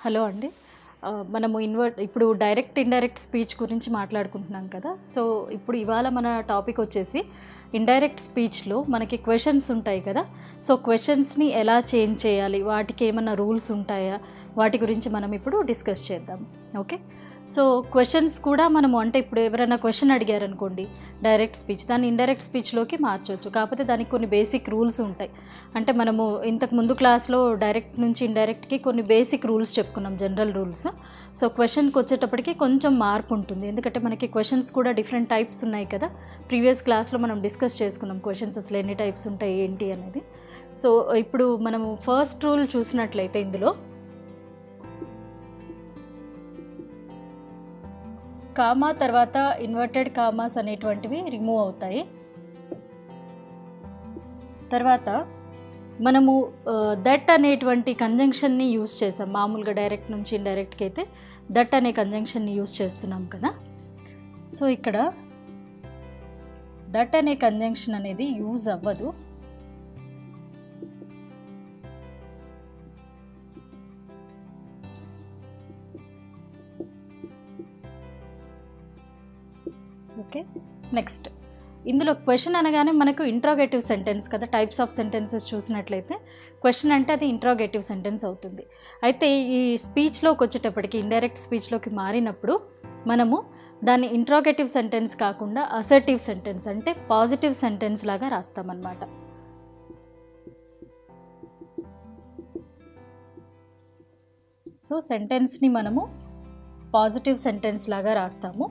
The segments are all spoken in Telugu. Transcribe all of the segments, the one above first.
హలో అండి. మనము ఇప్పుడు డైరెక్ట్ ఇండైరెక్ట్ స్పీచ్ గురించి మాట్లాడుకుంటున్నాం కదా. సో ఇప్పుడు ఇవాళ మన టాపిక్ వచ్చేసి ఇండైరెక్ట్ స్పీచ్లో మనకి క్వశ్చన్స్ ఉంటాయి కదా. సో క్వశ్చన్స్ని ఎలా చేంజ్ చేయాలి, వాటికి ఏమైనా రూల్స్ ఉంటాయా, వాటి గురించి మనం ఇప్పుడు డిస్కస్ చేద్దాం. ఓకే. సో క్వశ్చన్స్ కూడా మనము అంటే ఇప్పుడు ఎవరైనా క్వశ్చన్ అడిగారు అనుకోండి డైరెక్ట్ స్పీచ్, దాన్ని ఇండైరెక్ట్ స్పీచ్లోకి మార్చవచ్చు. కాకపోతే దానికి కొన్ని బేసిక్ రూల్స్ ఉంటాయి. అంటే మనము ఇంతకు ముందు క్లాస్లో డైరెక్ట్ నుంచి ఇండైరెక్ట్కి కొన్ని బేసిక్ రూల్స్ చెప్పుకున్నాం, జనరల్ రూల్స్. సో క్వశ్చన్కి వచ్చేటప్పటికి కొంచెం మార్పు ఉంటుంది, ఎందుకంటే మనకి క్వశ్చన్స్ కూడా డిఫరెంట్ టైప్స్ ఉన్నాయి కదా. ప్రీవియస్ క్లాస్లో మనం డిస్కస్ చేసుకున్నాం క్వశ్చన్స్ అసలు ఎన్ని టైప్స్ ఉంటాయి ఏంటి అనేది. సో ఇప్పుడు మనము ఫస్ట్ రూల్ చూసినట్లయితే ఇందులో కామా తర్వాత ఇన్వర్టెడ్ కామాస్ అనేటువంటివి రిమూవ్ అవుతాయి. తర్వాత మనము దట్ అనేటువంటి కంజంక్షన్ని యూజ్ చేసాం. మామూలుగా డైరెక్ట్ నుంచి ఇండైరెక్ట్కి అయితే దట్ అనే కంజంక్షన్ని యూజ్ చేస్తున్నాం కదా. సో ఇక్కడ దట్ అనే కంజంక్షన్ అనేది యూజ్ అవ్వదు. ఓకే. నెక్స్ట్ ఇందులో క్వశ్చన్ అనగానే మనకు ఇంట్రోగేటివ్ సెంటెన్స్ కదా. టైప్స్ ఆఫ్ సెంటెన్సెస్ చూసినట్లయితే క్వశ్చన్ అంటే అది ఇంట్రోగేటివ్ సెంటెన్స్ అవుతుంది. అయితే ఈ స్పీచ్లోకి వచ్చేటప్పటికి ఇండైరెక్ట్ స్పీచ్లోకి మారినప్పుడు మనము దాన్ని ఇంట్రోగేటివ్ సెంటెన్స్ కాకుండా అసర్టివ్ సెంటెన్స్ అంటే పాజిటివ్ సెంటెన్స్ లాగా రాస్తామన్నమాట. సో సెంటెన్స్ని మనము పాజిటివ్ సెంటెన్స్ లాగా రాస్తాము.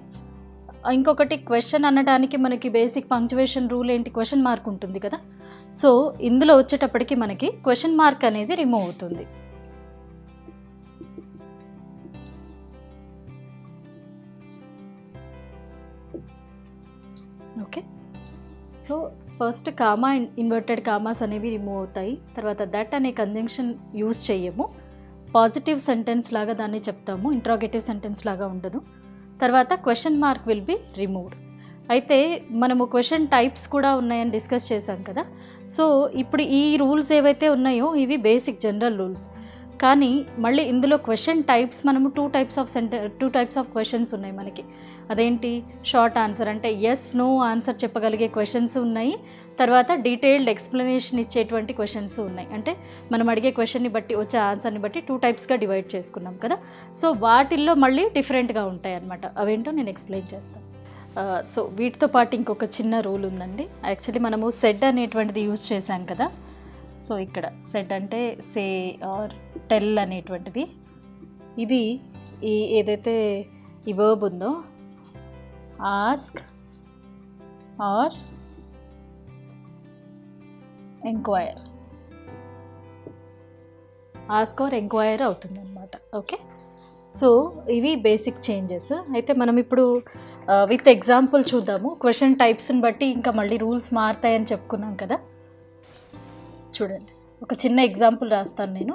ఇంకొకటి క్వశ్చన్ అనడానికి మనకి బేసిక్ పంక్చువేషన్ రూల్ ఏంటి, క్వశ్చన్ మార్క్ ఉంటుంది కదా. సో ఇందులో వచ్చేటప్పటికి మనకి క్వశ్చన్ మార్క్ అనేది రిమూవ్ అవుతుంది. Okay. So first comma inverted commas అనేవి రిమూవ్ అవుతాయి. తర్వాత దట్ అనే కంజంక్షన్ యూజ్ చేయము, పాజిటివ్ సెంటెన్స్ లాగా దాన్ని చెప్తాము, ఇంట్రాగేటివ్ సెంటెన్స్ లాగా ఉండదు. తర్వాత question mark will be removed. అయితే మనము క్వశ్చన్ టైప్స్ కూడా ఉన్నాయని డిస్కస్ చేశాం కదా. సో ఇప్పుడు ఈ రూల్స్ ఏవైతే ఉన్నాయో ఇవి బేసిక్ జనరల్ రూల్స్. కానీ మళ్ళీ ఇందులో క్వశ్చన్ టైప్స్ మనము టూ టైప్స్ ఆఫ్ క్వశ్చన్స్ ఉన్నాయి మనకి. అదేంటి, షార్ట్ ఆన్సర్ అంటే ఎస్ నో ఆన్సర్ చెప్పగలిగే క్వశ్చన్స్ ఉన్నాయి. తర్వాత డీటెయిల్డ్ ఎక్స్ప్లెనేషన్ ఇచ్చేటువంటి క్వశ్చన్స్ ఉన్నాయి. అంటే మనం అడిగే క్వశ్చన్ని బట్టి వచ్చే ఆన్సర్ని బట్టి టూ టైప్స్గా డివైడ్ చేసుకున్నాం కదా. సో వాటిల్లో మళ్ళీ డిఫరెంట్గా ఉంటాయి అన్నమాట. అవేంటో నేను ఎక్స్ప్లెయిన్ చేస్తాను. సో వీటితో పాటు ఇంకొక చిన్న రూల్ ఉందండి. యాక్చువల్లీ మనము సెడ్ అనేటువంటిది యూజ్ చేశాం కదా. సో ఇక్కడ సెడ్ అంటే సే ఆర్ టెల్ అనేటువంటిది, ఇది ఏదైతే ఈ వర్బ్ ఉందో ask or enquire, ask or enquire అవుతుంది అన్నమాట. ఓకే. సో ఇవి బేసిక్ చేంజెస్. అయితే మనం ఇప్పుడు విత్ ఎగ్జాంపుల్ చూద్దాము. క్వశ్చన్ టైప్స్ని బట్టి ఇంకా మళ్ళీ రూల్స్ మారుతాయని చెప్పుకున్నాం కదా. చూడండి, ఒక చిన్న ఎగ్జాంపుల్ రాస్తాను నేను.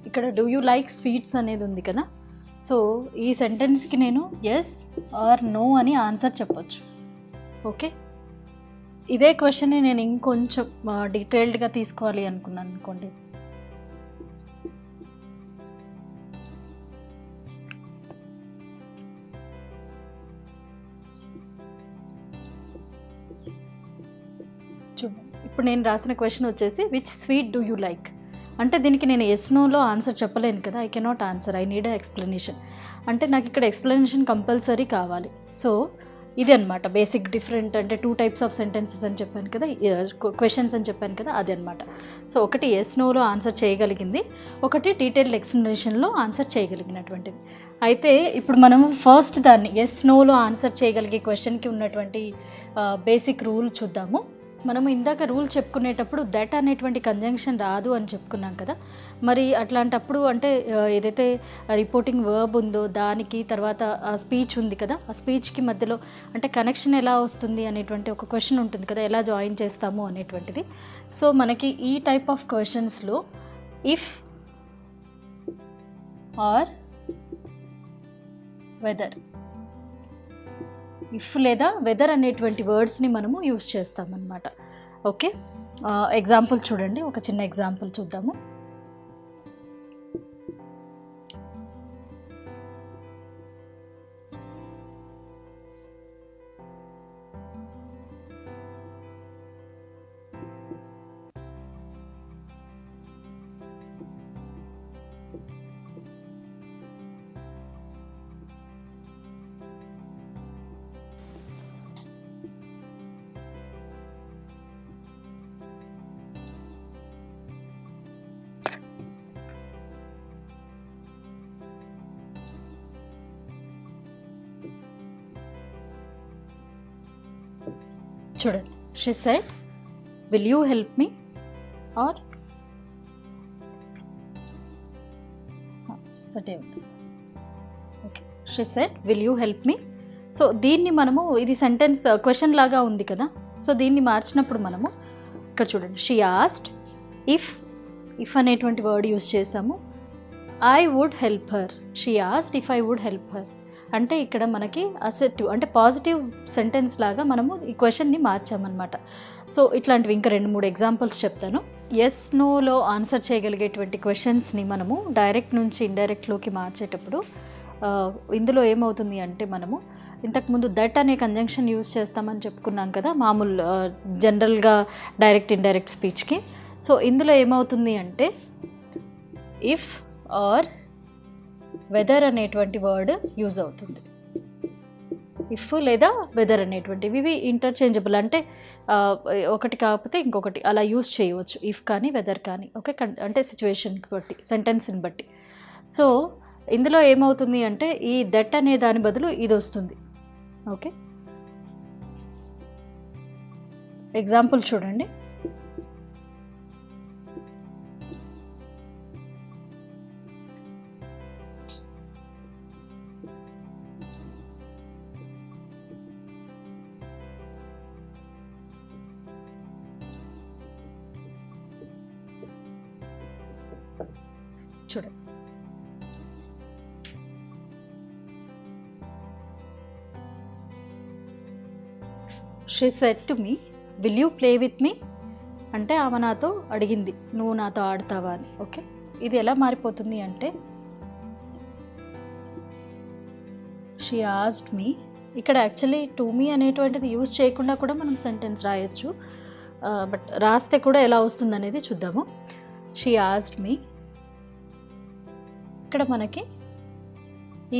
ఇక్కడ డూ యూ లైక్ స్వీట్స్ అనేది ఉంది కదా. సో ఈ సెంటెన్స్కి నేను ఎస్ ఆర్ నో అని ఆన్సర్ చెప్పొచ్చు. ఓకే. ఇదే క్వశ్చన్ని నేను ఇంకొంచెం డీటెయిల్డ్గా తీసుకోవాలి అనుకున్నాను అనుకోండి. చూడండి, ఇప్పుడు నేను రాసిన క్వశ్చన్ వచ్చేసి which sweet do you like అంటే దీనికి నేను ఎస్ నోలో ఆన్సర్ చెప్పలేను కదా. I cannot answer, I need explanation. అంటే నాకు ఇక్కడ ఎక్స్ప్లెనేషన్ కంపల్సరీ కావాలి. సో ఇది అనమాట బేసిక్ డిఫరెంట్. అంటే టూ టైప్స్ ఆఫ్ సెంటెన్సెస్ అని చెప్పాను కదా, క్వశ్చన్స్ అని చెప్పాను కదా, అది అనమాట. సో ఒకటి ఎస్ నోలో ఆన్సర్ చేయగలిగింది, ఒకటి డీటెయిల్డ్ ఎక్స్ప్లెనేషన్లో ఆన్సర్ చేయగలిగినటువంటిది. అయితే ఇప్పుడు మనం ఫస్ట్ దాన్ని ఎస్ నోలో ఆన్సర్ చేయగలిగే క్వశ్చన్కి ఉన్నటువంటి బేసిక్ రూల్ చూద్దాము. మనము ఇందాక రూల్ చెప్పుకునేటప్పుడు దట్ అనేటువంటి కంజంక్షన్ రాదు అని చెప్పుకున్నాం కదా. మరి అట్లాంటప్పుడు అంటే ఏదైతే రిపోర్టింగ్ వర్బ్ ఉందో దానికి తర్వాత స్పీచ్ ఉంది కదా, ఆ స్పీచ్కి మధ్యలో అంటే కనెక్షన్ ఎలా వస్తుంది అనేటువంటి ఒక క్వశ్చన్ ఉంటుంది కదా, ఎలా జాయిన్ చేస్తాము అనేటువంటిది. సో మనకి ఈ టైప్ ఆఫ్ క్వశ్చన్స్లో ఇఫ్ ఆర్ వెదర్ ఇఫ్ లేదా వెదర్ అనేటువంటి వర్డ్స్ని మనము యూస్ చేస్తామన్నమాట. ఓకే, ఎగ్జాంపుల్ చూడండి, ఒక చిన్న ఎగ్జాంపుల్ చూద్దాము. చూడండి, she said will you help me, or సటే ఉంటుంది. Okay, she said will you help me. So దీన్ని మనము, ఇది సెంటెన్స్ క్వశ్చన్ లాగా ఉంది కదా, సో దీన్ని మార్చినప్పుడు మనము ఇక్కడ చూడండి, షీ ఆస్క్డ్ ఇఫ్ అనేటువంటి వర్డ్ యూస్ చేసాము. I would help her, she asked if I would help her. అంటే ఇక్కడ మనకి అసెప్టివ్ అంటే పాజిటివ్ సెంటెన్స్ లాగా మనము ఈ క్వశ్చన్ని మార్చామన్నమాట. సో ఇట్లాంటివి ఇంకా 2-3 ఎగ్జాంపుల్స్ చెప్తాను. ఎస్ నోలో ఆన్సర్ చేయగలిగేటువంటి క్వశ్చన్స్ని మనము డైరెక్ట్ నుంచి ఇండైరెక్ట్లోకి మార్చేటప్పుడు ఇందులో ఏమవుతుంది అంటే, మనము ఇంతకుముందు దట్ అనే కంజంక్షన్ యూజ్ చేస్తామని చెప్పుకున్నాం కదా మామూలు జనరల్గా డైరెక్ట్ ఇండైరెక్ట్ స్పీచ్కి. సో ఇందులో ఏమవుతుంది అంటే ఇఫ్ ఆర్ వెదర్ అనేటువంటి వర్డ్ యూజ్ అవుతుంది. ఇఫ్ లేదా వెదర్ అనేటువంటివి ఇవి ఇంటర్చేంజబుల్, అంటే ఒకటి కాకపోతే ఇంకొకటి అలా యూజ్ చేయవచ్చు, ఇఫ్ కానీ వెదర్ కానీ. ఓకే, అంటే సిచ్యువేషన్కి బట్టి, సెంటెన్స్ని బట్టి. సో ఇందులో ఏమవుతుంది అంటే ఈ దట్ అనే దాని బదులు ఇది వస్తుంది. ఓకే, ఎగ్జాంపుల్ చూడండి. చూడండి, she said to me will you play with me. అంటే ఆమె నాతో అడిగింది, నువ్వు నాతో ఆడతావా అని. ఓకే, ఇది ఎలా మారిపోతుంది అంటే షీ ఆస్క్డ్ మీ. ఇక్కడ యాక్చువల్లీ టు మీ అనేటువంటిది యూజ్ చేయకుండా కూడా మనం సెంటెన్స్ రాయొచ్చు, బట్ రాస్తే కూడా ఎలా వస్తుంది అనేది చూద్దాము. షీ ఆస్క్డ్ మీ, ఇక్కడ మనకి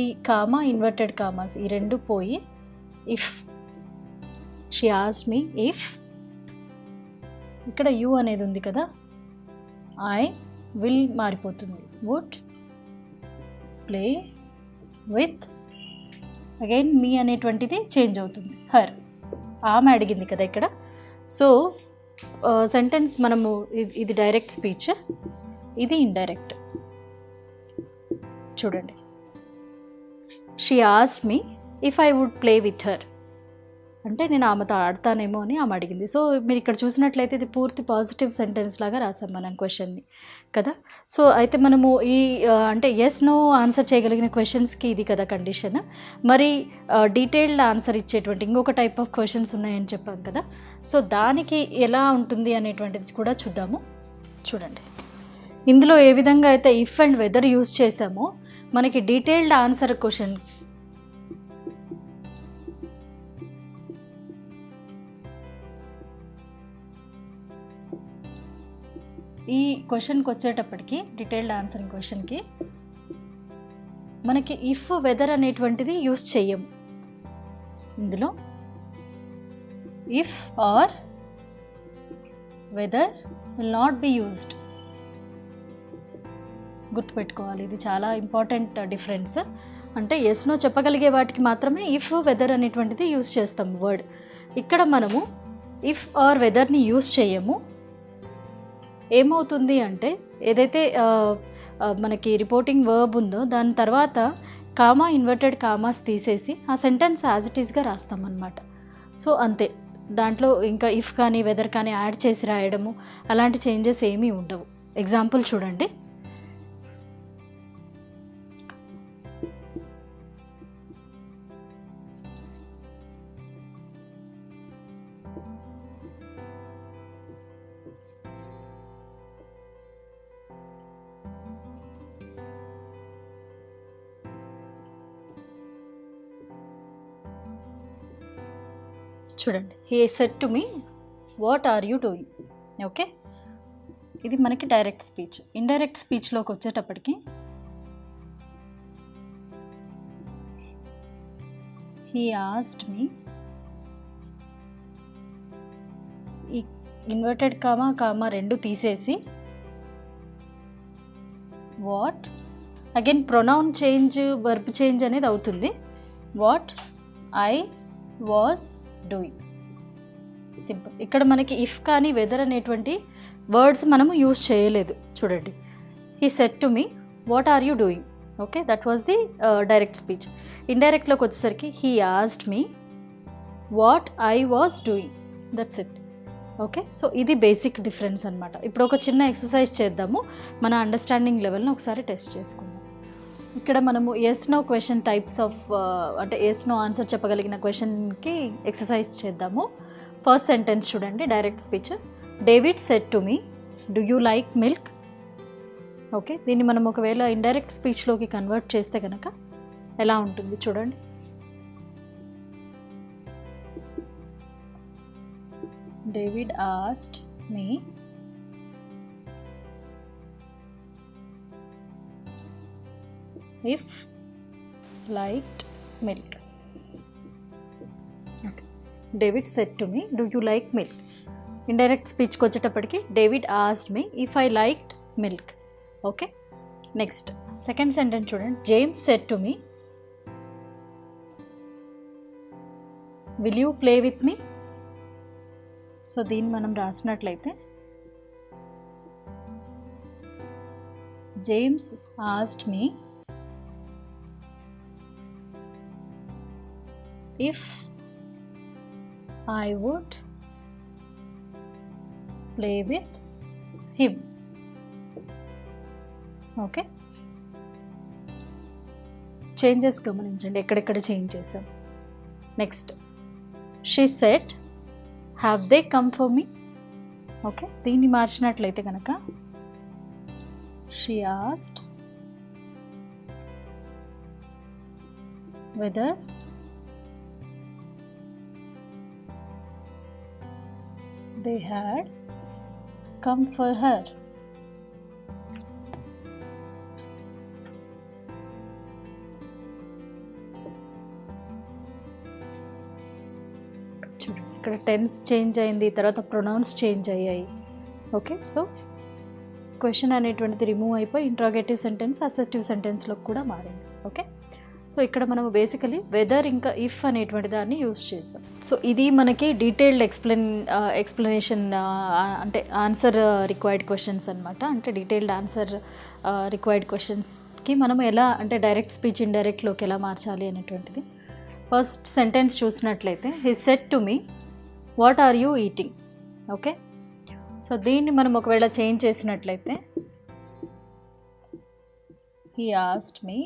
ఈ కామా ఇన్వర్టెడ్ కామాస్ ఈ రెండు పోయి if, she asked me if, ఇక్కడ యూ అనేది ఉంది కదా, ఐ విల్ మారిపోతుంది, వుడ్ ప్లే విత్, అగైన్ మీ అనేటువంటిది చేంజ్ అవుతుంది, హర్, ఆమె అడిగింది కదా ఇక్కడ. సో సెంటెన్స్ మనము ఇది డైరెక్ట్ స్పీచ్, ఇది ఇండైరెక్ట్. చూడండి, she asked me if I would play with her, అంటే నేను ఆమెతో ఆడతానేమో అని ఆమె అడిగింది. సో మీరు ఇక్కడ చూసినట్లయితే ఇది పూర్తి పాజిటివ్ సెంటెన్స్ లాగా రాసాం మనం క్వశ్చన్ని కదా. సో అయితే మనము ఈ అంటే ఎస్ నో ఆన్సర్ చేయగలిగిన క్వశ్చన్స్కి ఇది కదా కండిషన్. మరి డీటెయిల్డ్ ఆన్సర్ ఇచ్చేటువంటి ఇంకొక టైప్ ఆఫ్ క్వశ్చన్స్ ఉన్నాయని చెప్పాం కదా. సో దానికి ఎలా ఉంటుంది అనేటువంటిది కూడా చూద్దాము. చూడండి, ఇందులో ఏ విధంగా అయితే ఇఫ్ అండ్ వెదర్ యూజ్ చేసామో మనకి డీటెయిల్డ్ ఆన్సర్ క్వశ్చన్ ఈ క్వశ్చన్కి వచ్చేటప్పటికి డీటెయిల్డ్ ఆన్సరింగ్ క్వశ్చన్కి మనకి ఇఫ్ వెదర్ అనేటువంటిది యూజ్ చెయ్యము. ఇందులో if or whether will not be used. గుర్తుపెట్టుకోవాలి, ఇది చాలా ఇంపార్టెంట్ డిఫరెన్స్. అంటే ఎస్ నో చెప్పగలిగే వాటికి మాత్రమే ఇఫ్ వెదర్ అనేటువంటిది యూజ్ చేస్తాం వర్డ్. ఇక్కడ మనము ఇఫ్ ఆర్ వెదర్ని యూజ్ చేయము. ఏమవుతుంది అంటే ఏదైతే మనకి రిపోర్టింగ్ వర్బ్ ఉందో దాని తర్వాత కామా ఇన్వర్టెడ్ కామాస్ తీసేసి ఆ సెంటెన్స్ యాజ్ ఇట్ ఈస్గా రాస్తామన్నమాట. సో అంతే, దాంట్లో ఇంకా ఇఫ్ కానీ వెదర్ కానీ యాడ్ చేసి రాయడము అలాంటి చేంజెస్ ఏమీ ఉండవు. ఎగ్జాంపుల్ చూడండి. చూడండి, he said to me what are you doing. Okay, ఇది మనకి డైరెక్ట్ స్పీచ్. ఇండైరెక్ట్ స్పీచ్లోకి వచ్చేటప్పటికి హీ ఆస్క్డ్ మీ, ఈ ఇన్వర్టెడ్ కామా రెండు తీసేసి what, again pronoun change, verb change అనేది అవుతుంది. What I was doing. Simple. ఇక్కడ మనకి ఇఫ్ కానీ వెదర్ అనేటువంటి వర్డ్స్ మనము యూజ్ చేయలేదు. చూడండి, he said to me what are you doing. Okay, that was the direct speech. ఇండైరెక్ట్లోకి వచ్చేసరికి he asked me what I was doing. That's it. Okay, so ఇది బేసిక్ డిఫరెన్స్ అనమాట. ఇప్పుడు ఒక చిన్న ఎక్సర్సైజ్ చేద్దాము, మన అండర్స్టాండింగ్ లెవెల్ని ఒకసారి టెస్ట్ చేసుకుందాం. ఇక్కడ మనము yes no question types of, అంటే ఎస్ నో ఆన్సర్ చెప్పగలిగిన క్వశ్చన్కి ఎక్సర్సైజ్ చేద్దాము. ఫస్ట్ సెంటెన్స్ చూడండి, direct speech. David said to me do you like milk. Okay, దీన్ని మనం ఒకవేళ ఇండైరెక్ట్ స్పీచ్లోకి కన్వర్ట్ చేస్తే కనుక ఎలా ఉంటుంది చూడండి. David asked me if liked milk. Okay. David said to me, do you like milk? Indirect speech కి వచ్చేటప్పటికి David asked me if I liked milk. Okay. Next, second sentence చూడండి. James said to me, will you play with me? So దీన్ని మనం రాసినట్లయితే James asked me if I would play with him. Okay, changes గమనించండి, ఎక్కడెక్కడ చేంజ్ చేసాం. Next, she said have they come for me. Okay, దీన్ని మార్చినట్లయితే కనుక she asked whether they had come for her. చూడండి, ఇక్కడ టెన్స్ చేంజ్ అయింది, తర్వాత ప్రొనౌన్స్ చేంజ్ అయ్యాయి. ఓకే, సో క్వశ్చన్ అనేటువంటిది రిమూవ్ అయిపోయి ఇంట్రాగేటివ్ సెంటెన్స్ అసర్టివ్ సెంటెన్స్లోకి కూడా మారింది. ఓకే, సో ఇక్కడ మనము బేసికలీ వెదర్ ఇంకా ఇఫ్ అనేటువంటి దాన్ని యూజ్ చేసాం. సో ఇది మనకి డీటెయిల్డ్ ఎక్స్ప్లెనేషన్, అంటే ఆన్సర్ రిక్వైర్డ్ క్వశ్చన్స్ అనమాట. అంటే డీటెయిల్డ్ ఆన్సర్ రిక్వైర్డ్ క్వశ్చన్స్కి మనము ఎలా, అంటే డైరెక్ట్ స్పీచ్ ఇండైరెక్ట్లోకి ఎలా మార్చాలి అనేటువంటిది. ఫస్ట్ సెంటెన్స్ చూసినట్లయితే he said to me what are you eating. Okay, so దీన్ని మనం ఒకవేళ చేంజ్ చేసినట్లయితే he asked me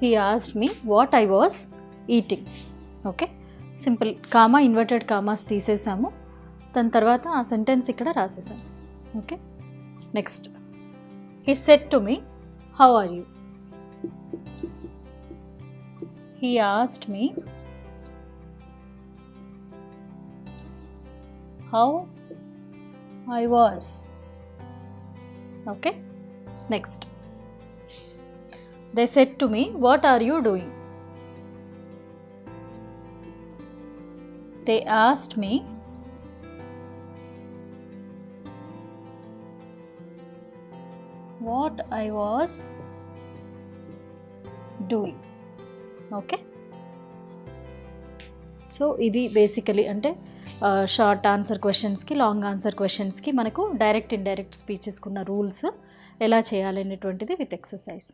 he asked me what I was eating. Okay, simple. Comma, inverted commas తీసేసాము, దాని తర్వాత ఆ సెంటెన్స్ ఇక్కడ రాసేసాము. Okay, next, he said to me how are you. he asked me how I was. Okay, next, they said to me what are you doing. they asked me what I was doing. Okay, so ఇది బేసికలీ అంటే షార్ట్ ఆన్సర్ క్వశ్చన్స్కి, లాంగ్ ఆన్సర్ క్వశ్చన్స్కి మనకు డైరెక్ట్ ఇండైరెక్ట్ స్పీచెస్కి ఉన్న రూల్స్ ఎలా చేయాలనేటువంటిది విత్ ఎక్సర్సైజ్.